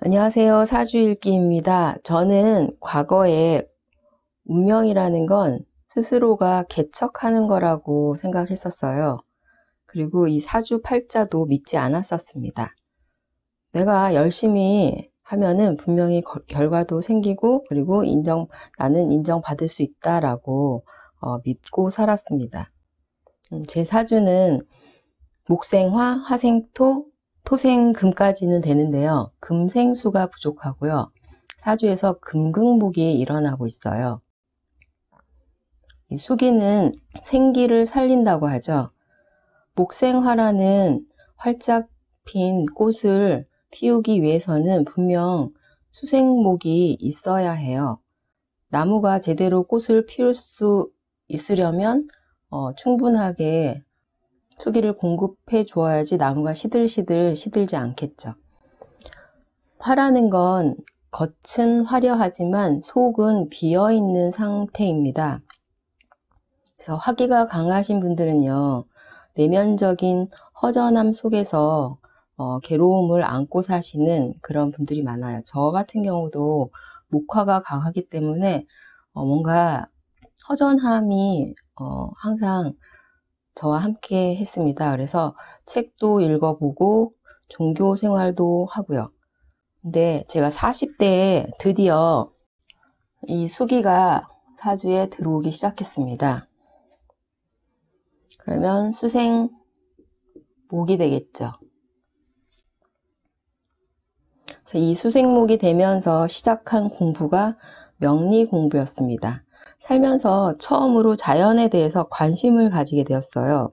안녕하세요. 사주일기입니다. 저는 과거에 운명이라는 건 스스로가 개척하는 거라고 생각했었어요. 그리고 이 사주팔자도 믿지 않았었습니다. 내가 열심히 하면은 분명히 결과도 생기고 그리고 나는 인정받을 수 있다라고 믿고 살았습니다. 제 사주는 목생화, 화생토, 토생금까지는 되는데요. 금생수가 부족하고요. 사주에서 금극목이 일어나고 있어요. 이 수기는 생기를 살린다고 하죠. 목생화라는 활짝 핀 꽃을 피우기 위해서는 분명 수생목이 있어야 해요. 나무가 제대로 꽃을 피울 수 있으려면 충분하게 수기를 공급해 주어야지 나무가 시들지 않겠죠. 화라는 건 겉은 화려하지만 속은 비어있는 상태입니다. 그래서 화기가 강하신 분들은요, 내면적인 허전함 속에서 괴로움을 안고 사시는 그런 분들이 많아요. 저 같은 경우도 목화가 강하기 때문에 뭔가 허전함이 항상 저와 함께 했습니다. 그래서 책도 읽어보고 종교 생활도 하고요. 근데 제가 40대에 드디어 이 수기가 사주에 들어오기 시작했습니다. 그러면 수생목이 되겠죠. 그래서 이 수생목이 되면서 시작한 공부가 명리 공부였습니다. 살면서 처음으로 자연에 대해서 관심을 가지게 되었어요.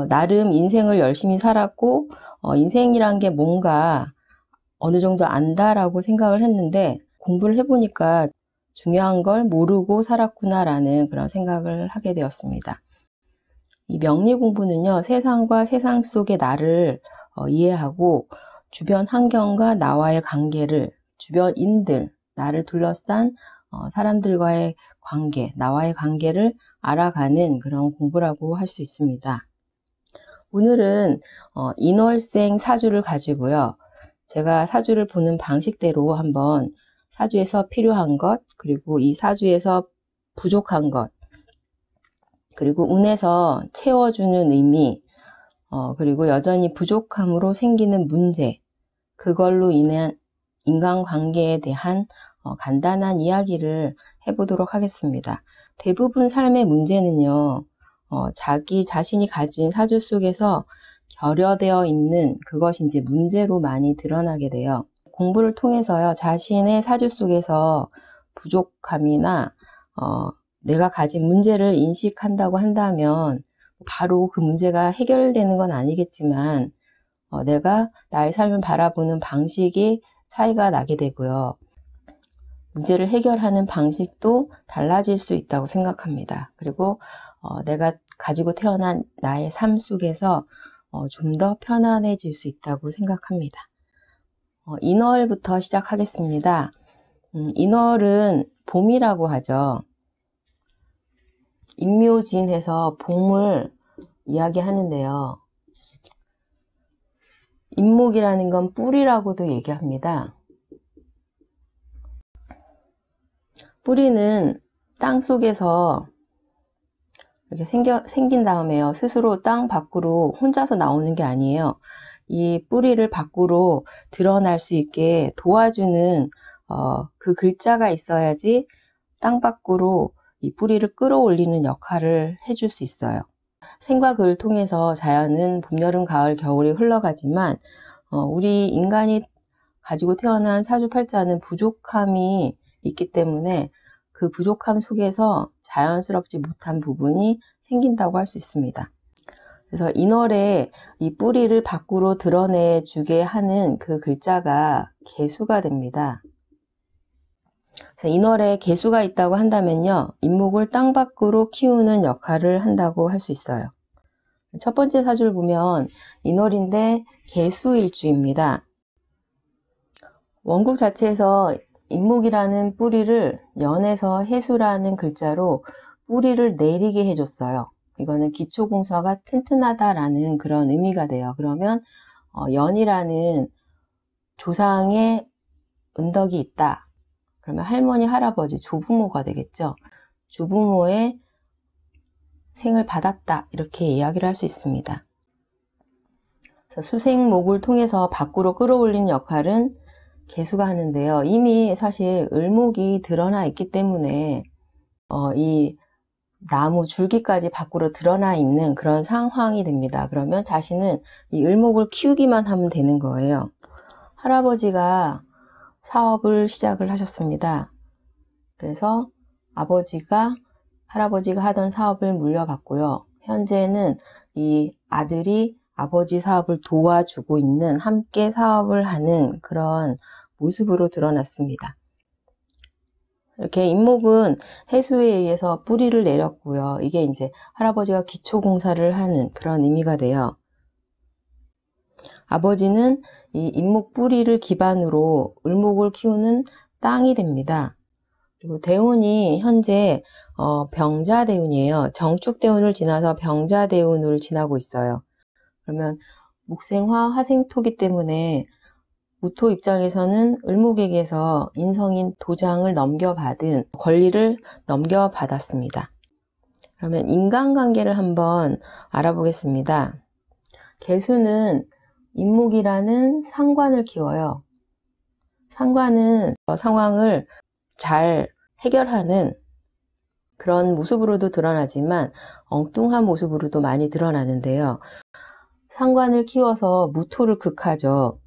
나름 인생을 열심히 살았고 인생이란 게 뭔가 어느 정도 안다라고 생각을 했는데 공부를 해보니까 중요한 걸 모르고 살았구나라는 그런 생각을 하게 되었습니다. 이 명리 공부는요, 세상과 세상 속의 나를 이해하고 주변 환경과 나와의 관계를, 주변인들, 나를 둘러싼 사람들과의 관계, 나와의 관계를 알아가는 그런 공부라고 할 수 있습니다. 오늘은 인월생 사주를 가지고요. 제가 사주를 보는 방식대로 한번 사주에서 필요한 것, 그리고 이 사주에서 부족한 것, 그리고 운에서 채워주는 의미, 그리고 여전히 부족함으로 생기는 문제, 그걸로 인한 인간관계에 대한 간단한 이야기를 해보도록 하겠습니다. 대부분 삶의 문제는요, 자기 자신이 가진 사주 속에서 결여되어 있는 그것이 이제 문제로 많이 드러나게 돼요. 공부를 통해서요, 자신의 사주 속에서 부족함이나 내가 가진 문제를 인식한다고 한다면 바로 그 문제가 해결되는 건 아니겠지만 내가 나의 삶을 바라보는 방식이 차이가 나게 되고요. 문제를 해결하는 방식도 달라질 수 있다고 생각합니다. 그리고 내가 가지고 태어난 나의 삶 속에서 좀 더 편안해질 수 있다고 생각합니다. 인월부터 시작하겠습니다. 인월은 봄이라고 하죠. 임묘진해서 봄을 이야기하는데요. 임목이라는 건 뿌리라고도 얘기합니다. 뿌리는 땅 속에서 이렇게 생긴 다음에요. 스스로 땅 밖으로 혼자서 나오는 게 아니에요. 이 뿌리를 밖으로 드러날 수 있게 도와주는 그 글자가 있어야지 땅 밖으로 이 뿌리를 끌어올리는 역할을 해줄 수 있어요. 생과 그를 통해서 자연은 봄, 여름, 가을, 겨울이 흘러가지만 우리 인간이 가지고 태어난 사주팔자는 부족함이 있기 때문에 그 부족함 속에서 자연스럽지 못한 부분이 생긴다고 할 수 있습니다. 그래서 인월에 이 뿌리를 밖으로 드러내주게 하는 그 글자가 개수가 됩니다. 그래서 인월에 개수가 있다고 한다면요, 인목을 땅 밖으로 키우는 역할을 한다고 할 수 있어요. 첫 번째 사주를 보면 인월인데 개수일주입니다. 원국 자체에서 인목이라는 뿌리를 연에서 해수라는 글자로 뿌리를 내리게 해줬어요. 이거는 기초공서가 튼튼하다라는 그런 의미가 돼요. 그러면 연이라는 조상의 은덕이 있다. 그러면 할머니, 할아버지, 조부모가 되겠죠. 조부모의 생을 받았다. 이렇게 이야기를 할 수 있습니다. 그래서 수생목을 통해서 밖으로 끌어올리는 역할은 개수가 하는데요. 이미 사실 을목이 드러나 있기 때문에 이 나무 줄기까지 밖으로 드러나 있는 그런 상황이 됩니다. 그러면 자신은 이 을목을 키우기만 하면 되는 거예요. 할아버지가 사업을 시작을 하셨습니다. 그래서 할아버지가 하던 사업을 물려받고요. 현재는 이 아들이 아버지 사업을 도와주고 있는, 함께 사업을 하는 그런 모습으로 드러났습니다. 이렇게 인목은 해수에 의해서 뿌리를 내렸고요. 이게 이제 할아버지가 기초공사를 하는 그런 의미가 돼요. 아버지는 이 인목 뿌리를 기반으로 을목을 키우는 땅이 됩니다. 그리고 대운이 현재 병자대운이에요. 정축대운을 지나서 병자대운을 지나고 있어요. 그러면 목생화, 화생토기 때문에 무토 입장에서는 을목에게서 인성인 도장을 넘겨받은 권리를 넘겨받았습니다. 그러면 인간관계를 한번 알아보겠습니다. 개수는 인목이라는 상관을 키워요. 상관은 상황을 잘 해결하는 그런 모습으로도 드러나지만 엉뚱한 모습으로도 많이 드러나는데요. 상관을 키워서 무토를 극하죠.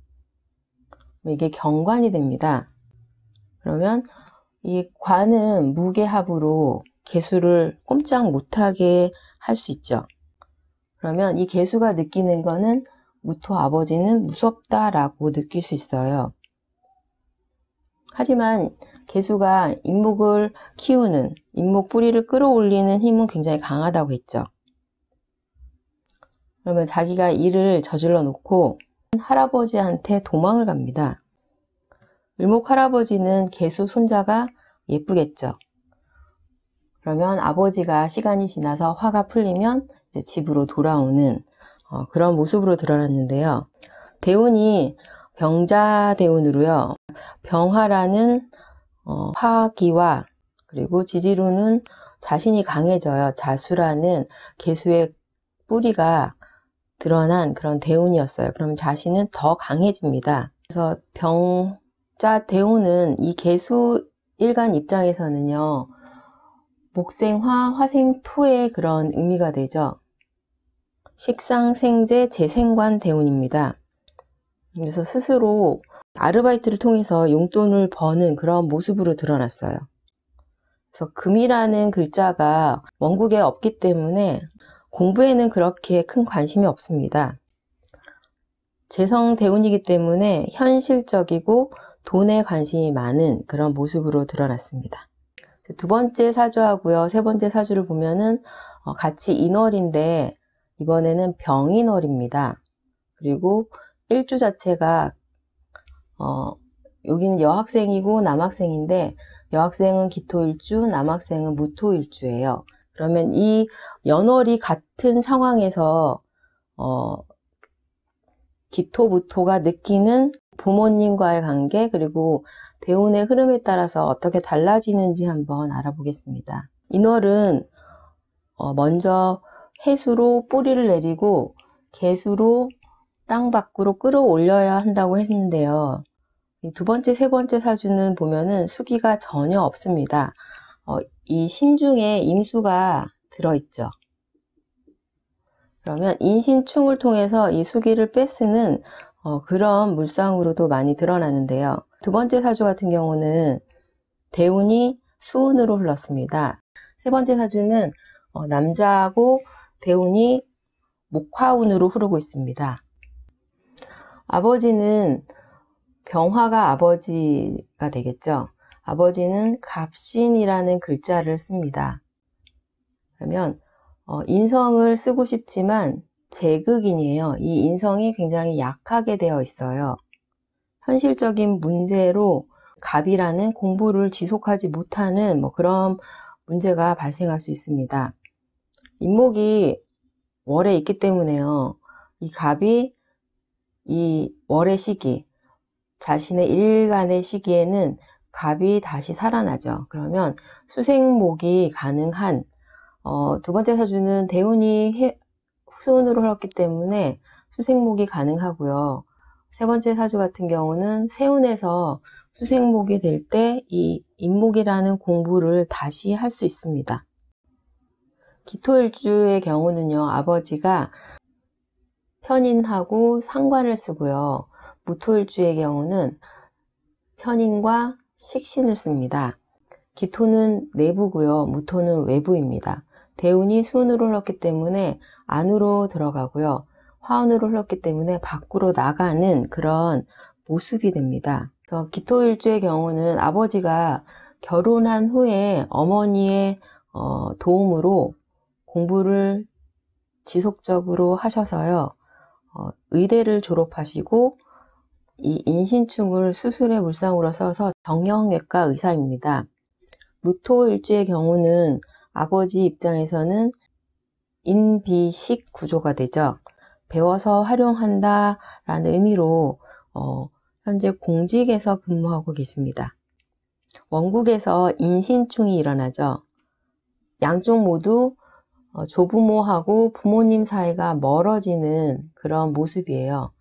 이게 경관이 됩니다. 그러면 이 관은 무게합으로 개수를 꼼짝 못하게 할 수 있죠. 그러면 이 개수가 느끼는 거는 무토 아버지는 무섭다라고 느낄 수 있어요. 하지만 개수가 인목을 키우는, 인목 뿌리를 끌어올리는 힘은 굉장히 강하다고 했죠. 그러면 자기가 일을 저질러 놓고 할아버지한테 도망을 갑니다. 을목 할아버지는 개수 손자가 예쁘겠죠. 그러면 아버지가 시간이 지나서 화가 풀리면 이제 집으로 돌아오는 그런 모습으로 드러났는데요. 대운이 병자대운으로요. 병화라는 화기와 그리고 지지로는 자신이 강해져요. 자수라는 개수의 뿌리가 드러난 그런 대운이었어요. 그럼 자신은 더 강해집니다. 그래서 병자대운은 이 개수 일간 입장에서는요. 목생화, 화생토의 그런 의미가 되죠. 식상생재 재생관 대운입니다. 그래서 스스로 아르바이트를 통해서 용돈을 버는 그런 모습으로 드러났어요. 그래서 금이라는 글자가 원국에 없기 때문에 공부에는 그렇게 큰 관심이 없습니다. 재성 대운이기 때문에 현실적이고 돈에 관심이 많은 그런 모습으로 드러났습니다. 두 번째 사주하고요. 세 번째 사주를 보면은 같이 인월인데 이번에는 병인월입니다. 그리고 일주 자체가 여기는 여학생이고 남학생인데 여학생은 기토일주, 남학생은 무토일주예요. 그러면 이 연월이 같은 상황에서 기토, 무토가 느끼는 부모님과의 관계 그리고 대운의 흐름에 따라서 어떻게 달라지는지 한번 알아보겠습니다. 인월은 먼저 해수로 뿌리를 내리고 개수로 땅 밖으로 끌어올려야 한다고 했는데요. 이 두 번째, 세 번째 사주는 보면은 수기가 전혀 없습니다. 이 신중에 임수가 들어있죠. 그러면 인신충을 통해서 이 수기를 빼쓰는 그런 물상으로도 많이 드러나는데요. 두 번째 사주 같은 경우는 대운이 수운으로 흘렀습니다. 세 번째 사주는 남자하고 대운이 목화운으로 흐르고 있습니다. 아버지는 병화가 아버지가 되겠죠. 아버지는 갑신이라는 글자를 씁니다. 그러면 인성을 쓰고 싶지만 제극인이에요. 이 인성이 굉장히 약하게 되어 있어요. 현실적인 문제로 갑이라는 공부를 지속하지 못하는 그런 문제가 발생할 수 있습니다. 인목이 월에 있기 때문에요. 이 갑이 이 월의 시기, 자신의 일간의 시기에는 갑이 다시 살아나죠. 그러면 수생목이 가능한 두 번째 사주는 대운이 수운으로 흘렀기 때문에 수생목이 가능하고요. 세 번째 사주 같은 경우는 세운에서 수생목이 될 때 이 인목이라는 공부를 다시 할 수 있습니다. 기토일주의 경우는요, 아버지가 편인하고 상관을 쓰고요. 무토일주의 경우는 편인과 식신을 씁니다. 기토는 내부고요. 무토는 외부입니다. 대운이 수운으로 흘렀기 때문에 안으로 들어가고요. 화운으로 흘렀기 때문에 밖으로 나가는 그런 모습이 됩니다. 그래서 기토일주의 경우는 아버지가 결혼한 후에 어머니의 도움으로 공부를 지속적으로 하셔서요. 의대를 졸업하시고 이 인신충을 수술의 물상으로 써서 정형외과 의사입니다. 무토일주의 경우는 아버지 입장에서는 인비식 구조가 되죠. 배워서 활용한다 라는 의미로 현재 공직에서 근무하고 계십니다. 원국에서 인신충이 일어나죠. 양쪽 모두 조부모하고 부모님 사이가 멀어지는 그런 모습이에요.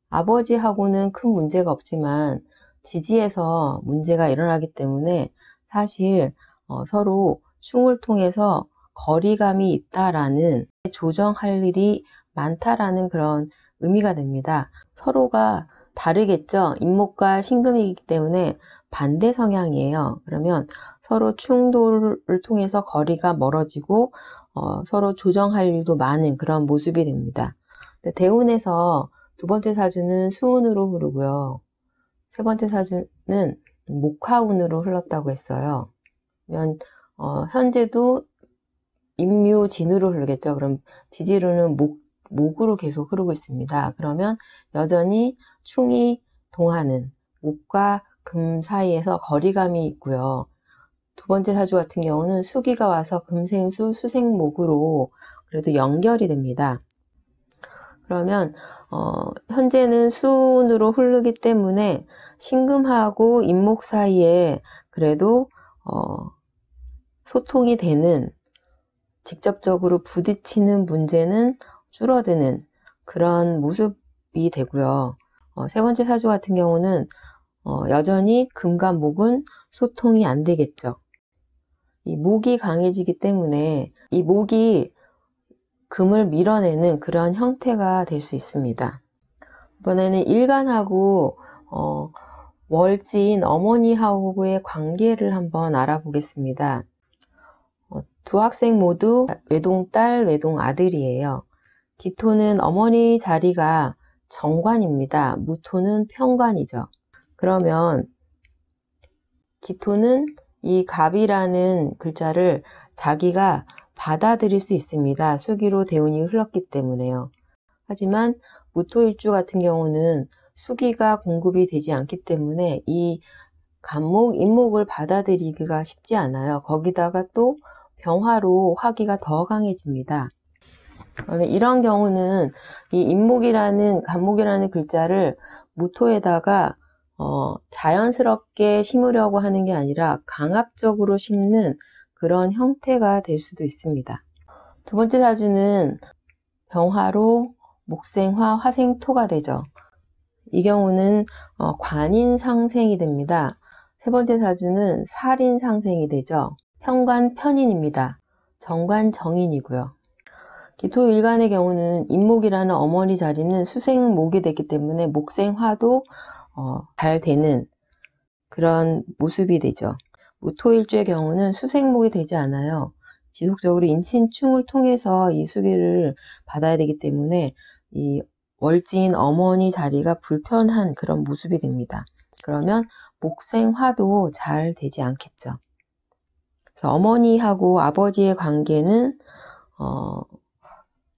아버지하고는 큰 문제가 없지만 지지에서 문제가 일어나기 때문에 사실 서로 충을 통해서 거리감이 있다라는, 조정할 일이 많다라는 그런 의미가 됩니다. 서로가 다르겠죠. 인목과 신금이기 때문에 반대 성향이에요. 그러면 서로 충돌을 통해서 거리가 멀어지고 서로 조정할 일도 많은 그런 모습이 됩니다. 대운에서 두 번째 사주는 수운으로 흐르고요. 세 번째 사주는 목화운으로 흘렀다고 했어요. 그러면 현재도 임묘진으로 흐르겠죠. 그럼 지지로는 목으로 계속 흐르고 있습니다. 그러면 여전히 충이 동하는 목과 금 사이에서 거리감이 있고요. 두 번째 사주 같은 경우는 수기가 와서 금생수 수생목으로 그래도 연결이 됩니다. 그러면 현재는 수운으로 흐르기 때문에 신금하고 인목 사이에 그래도 소통이 되는, 직접적으로 부딪히는 문제는 줄어드는 그런 모습이 되고요. 세 번째 사주 같은 경우는 여전히 금과 목은 소통이 안 되겠죠. 이 목이 강해지기 때문에 이 목이 금을 밀어내는 그런 형태가 될 수 있습니다. 이번에는 일간하고 월지인 어머니하고의 관계를 한번 알아보겠습니다. 두 학생 모두 외동딸, 외동아들이에요. 기토는 어머니 자리가 정관입니다. 무토는 편관이죠. 그러면 기토는 이 갑이라는 글자를 자기가 받아들일 수 있습니다. 수기로 대운이 흘렀기 때문에요. 하지만 무토일주 같은 경우는 수기가 공급이 되지 않기 때문에 이 간목, 인목을 받아들이기가 쉽지 않아요. 거기다가 또 병화로 화기가 더 강해집니다. 이런 경우는 이 인목이라는, 간목이라는 글자를 무토에다가 자연스럽게 심으려고 하는 게 아니라 강압적으로 심는 그런 형태가 될 수도 있습니다. 두 번째 사주는 병화로 목생화, 화생토가 되죠. 이 경우는 관인상생이 됩니다. 세 번째 사주는 살인상생이 되죠. 편관, 편인입니다. 정관, 정인이고요. 기토 일간의 경우는 인목이라는 어머니 자리는 수생목이 됐기 때문에 목생화도 잘 되는 그런 모습이 되죠. 무토일주의 경우는 수생목이 되지 않아요. 지속적으로 인신충을 통해서 이 수기를 받아야 되기 때문에 이 월지인 어머니 자리가 불편한 그런 모습이 됩니다. 그러면 목생화도 잘 되지 않겠죠. 그래서 어머니하고 아버지의 관계는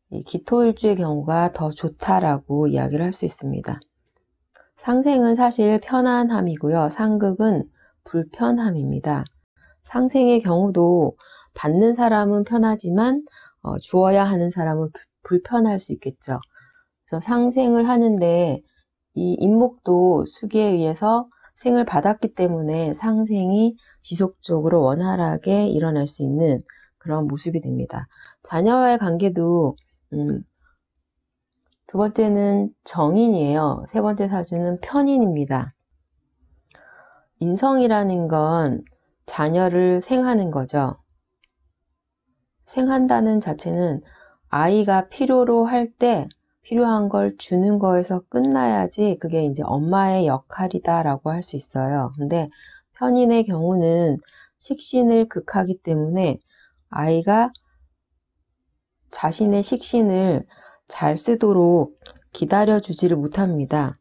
이 기토일주의 경우가 더 좋다라고 이야기를 할 수 있습니다. 상생은 사실 편안함이고요. 상극은 불편함입니다. 상생의 경우도 받는 사람은 편하지만 주어야 하는 사람은 불편할 수 있겠죠. 그래서 상생을 하는데 이 인목도 수기에 의해서 생을 받았기 때문에 상생이 지속적으로 원활하게 일어날 수 있는 그런 모습이 됩니다. 자녀와의 관계도 두 번째는 정인이에요. 세 번째 사주는 편인입니다. 인성이라는 건 자녀를 생하는 거죠. 생한다는 자체는 아이가 필요로 할 때 필요한 걸 주는 거에서 끝나야지 그게 이제 엄마의 역할이다라고 할 수 있어요. 근데 편인의 경우는 식신을 극하기 때문에 아이가 자신의 식신을 잘 쓰도록 기다려주지를 못합니다.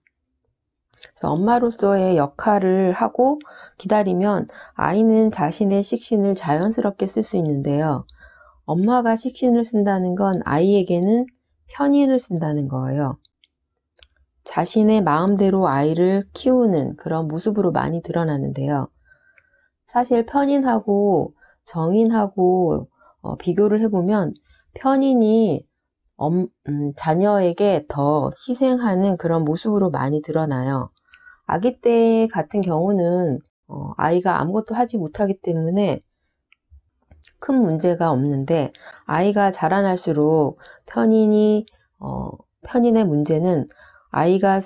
그래서 엄마로서의 역할을 하고 기다리면 아이는 자신의 식신을 자연스럽게 쓸 수 있는데요. 엄마가 식신을 쓴다는 건 아이에게는 편인을 쓴다는 거예요. 자신의 마음대로 아이를 키우는 그런 모습으로 많이 드러나는데요. 사실 편인하고 정인하고 비교를 해보면 편인이 자녀에게 더 희생하는 그런 모습으로 많이 드러나요. 아기 때 같은 경우는 아이가 아무것도 하지 못하기 때문에 큰 문제가 없는데 아이가 자라날수록 편인의 문제는 아이가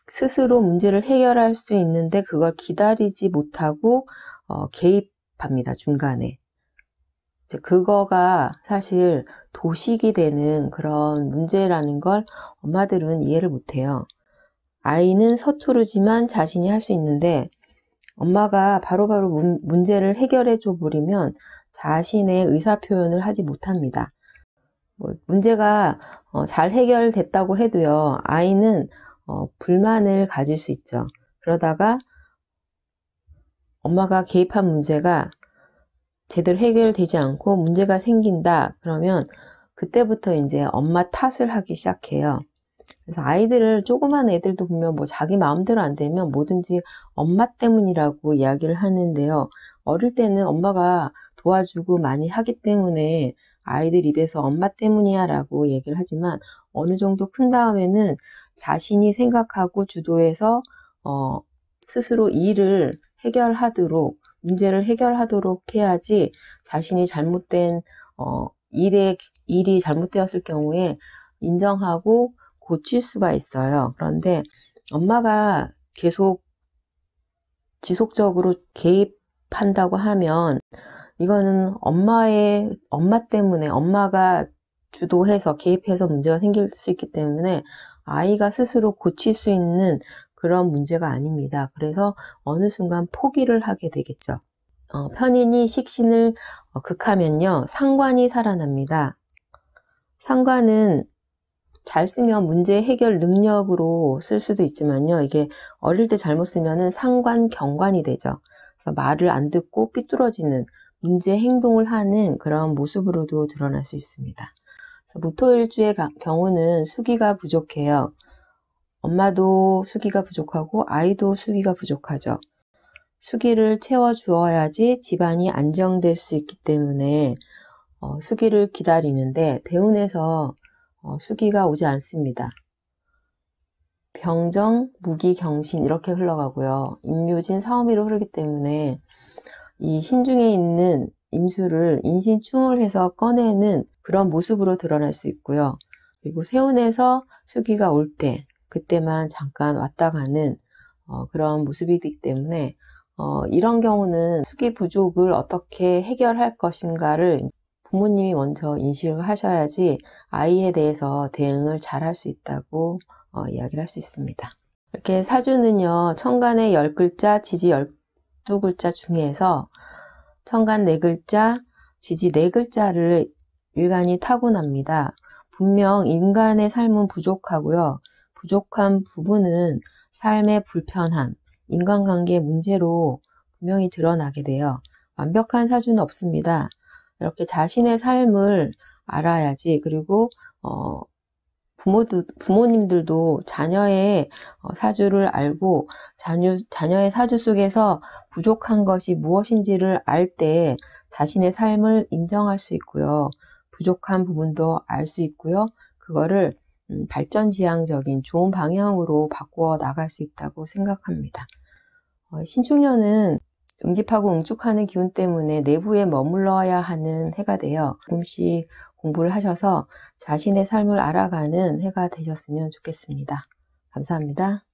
스스로 문제를 해결할 수 있는데 그걸 기다리지 못하고 개입합니다. 중간에. 이제 그거가 사실 도식이 되는 그런 문제라는 걸 엄마들은 이해를 못해요. 아이는 서투르지만 자신이 할 수 있는데 엄마가 바로바로 문제를 해결해 줘 버리면 자신의 의사표현을 하지 못합니다. 문제가 잘 해결됐다고 해도요. 아이는 불만을 가질 수 있죠. 그러다가 엄마가 개입한 문제가 제대로 해결되지 않고 문제가 생긴다. 그러면 그때부터 이제 엄마 탓을 하기 시작해요. 그래서 아이들을 조그만 애들도 보면 뭐 자기 마음대로 안 되면 뭐든지 엄마 때문이라고 이야기를 하는데요. 어릴 때는 엄마가 도와주고 많이 하기 때문에 아이들 입에서 엄마 때문이야 라고 얘기를 하지만 어느 정도 큰 다음에는 자신이 생각하고 주도해서 스스로 일을 해결하도록 문제를 해결하도록 해야지 자신이 잘못된 일이 잘못되었을 경우에 인정하고 고칠 수가 있어요. 그런데 엄마가 계속 지속적으로 개입한다고 하면 이거는 엄마 때문에 엄마가 주도해서 개입해서 문제가 생길 수 있기 때문에 아이가 스스로 고칠 수 있는 그런 문제가 아닙니다. 그래서 어느 순간 포기를 하게 되겠죠. 편인이 식신을 극하면요. 상관이 살아납니다. 상관은 잘 쓰면 문제 해결 능력으로 쓸 수도 있지만요. 이게 어릴 때 잘못 쓰면은 상관경관이 되죠. 그래서 말을 안 듣고 삐뚤어지는 문제 행동을 하는 그런 모습으로도 드러날 수 있습니다. 그래서 무토일주의 경우는 수기가 부족해요. 엄마도 수기가 부족하고 아이도 수기가 부족하죠. 수기를 채워주어야지 집안이 안정될 수 있기 때문에 수기를 기다리는데 대운에서 수기가 오지 않습니다. 병정, 무기, 경신 이렇게 흘러가고요. 임묘진, 사오미로 흐르기 때문에 이 신중에 있는 임수를 인신충을 해서 꺼내는 그런 모습으로 드러날 수 있고요. 그리고 세운에서 수기가 올 때 그때만 잠깐 왔다 가는 그런 모습이기 때문에 이런 경우는 수기 부족을 어떻게 해결할 것인가를 부모님이 먼저 인식을 하셔야지 아이에 대해서 대응을 잘 할 수 있다고 이야기를 할 수 있습니다. 이렇게 사주는요. 천간의 10글자, 지지 12글자 중에서 천간 4글자, 지지 4글자를 일간이 타고납니다. 분명 인간의 삶은 부족하고요. 부족한 부분은 삶의 불편함, 인간관계의 문제로 분명히 드러나게 돼요. 완벽한 사주는 없습니다. 이렇게 자신의 삶을 알아야지. 그리고 부모님들도 자녀의 사주를 알고 자녀의 사주 속에서 부족한 것이 무엇인지를 알 때 자신의 삶을 인정할 수 있고요. 부족한 부분도 알 수 있고요. 그거를 발전지향적인 좋은 방향으로 바꾸어 나갈 수 있다고 생각합니다. 신축년은 응집하고 응축하는 기운 때문에 내부에 머물러야 하는 해가 되어 조금씩 공부를 하셔서 자신의 삶을 알아가는 해가 되셨으면 좋겠습니다. 감사합니다.